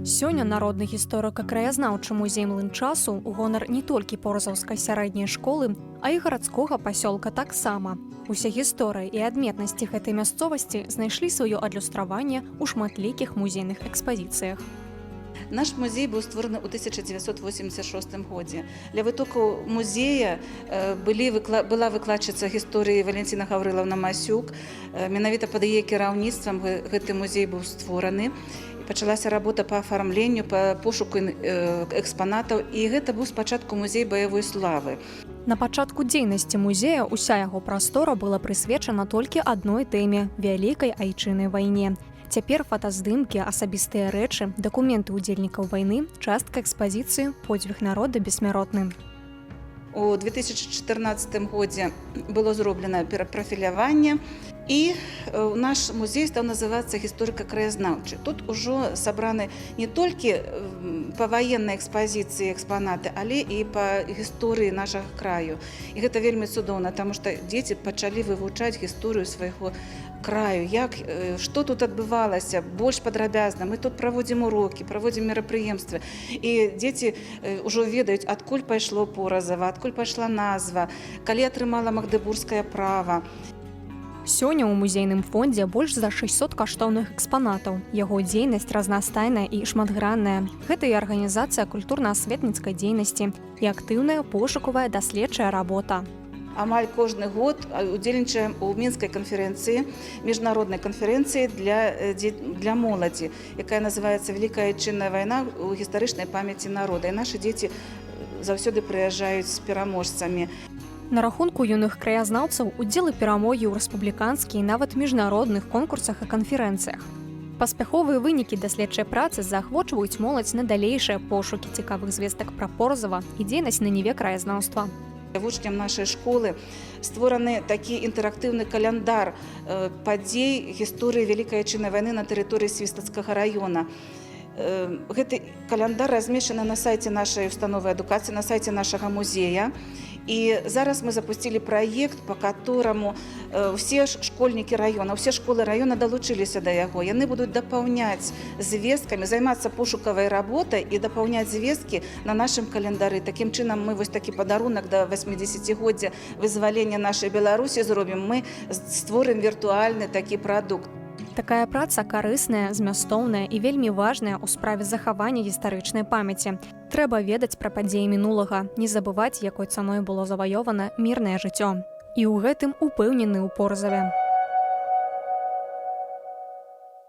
Сёння народны гісторыка-краязнаўчы музей млын часу ў гонар не толькі порзаўскай сярэдняй школы, а і гарадскога пасёлка таксама. Уся гісторыя і адметнасці гэтай мясцовасці знайшлі сваё адлюстраванне ў шматлікіх музейных экспазіцыях. Наш музей быў створаны ў 1986 годзе. Для вытокаў музея была выкладчыца гісторыі Валентина Гаврылаўна Масюк. Менавіта пад яе кіраўніцтвам гэты музей быў створаны. Пачалася работа па афармленню, па пошуку экспанатаў, і гэта быў спачатку музей баявой славы. На пачатку дзейнасці музея ўся яго прастора была прысвечана толькі адной тэме – вялікай айчыннай вайне. Цяпер фотаздымкі, асабістыя рэчы, дакументы ўдзельнікаў вайны, частка экспазіцыі «Подзвіг народа бессмяротны». У 2014 годзе было зроблена перапрафіляванне, і наш музей стаў называцца гісторыка-краязнаўчы. Тут ужо сабраны не толькі паваеннай экспазіцыі экспанаты, але і па гісторыі нашага краю. І гэта вельмі цудоўна, таму што дзеці пачалі вывучаць гісторыю свайго краю, што тут адбывалася, больш падрабязна. Мы тут праводзім урокі, праводзім мерапрыемствы. І дзеці ўжо ведаюць, адкуль пайшло Поразава, адкуль пайшла назва, калі атрымала Магдыбургскае права. Сёння ў музейным фондзе больш за 600 каштоўных экспанатаў. Яго дзейнасць разнастайная і шматгранная. Гэта і арганізацыя культурна-асветніцкай дзейнасці, і актыўная пошукавая даследчая работа. Амаль кожны год удзельнічаем у мінскай канферэнцыі, міжнароднай канферэнцыі для моладзі, якая называецца «Великая айчынная вайна ў гістарычнай памяці народа». І нашы дзеці заўсёды прыязджаюць з пераможцамі. На рахунку юных краязнаўцаў удзел і перамогі ў рэспубліканскіх і нават міжнародных конкурсах і канферэнцыях. Паспяховыя вынікі даследчай працы заахвочваюць моладзь на далейшыя пошукі цікавых звестак пра Поразава і дзейнасць на ніве краязнаўства. Вучням нашай школы створаны такі інтэрактыўны каляндар падзей гісторыі Вялікай айчыннай вайны на тэрыторыі Свістацкага раёна. Гэты каляндар размешчаны на сайце нашай установы адукацыі, на сайце нашага музея. І зараз мы запусцілі праект, па которому усе школьнікі раёна, усе школы раёна далучыліся да яго. Яны будуць дапаўняць звесткамі, займацца пошукавай работай і дапаўняць звесткі на нашым календары. Такім чынам мы вось такі падарунак да 80-годдзя вызвалення нашай Беларусі зробім. Мы створым віртуальны такі прадукт. Такая праца карысная, змястоўная і вельмі важная ў справе захавання гістарычнай памяці. Трэба ведаць пра падзеі мінулага, не забываць, якой цаной было заваёвана мірнае жыццё. І ў гэтым упэўнены ў Поразаве.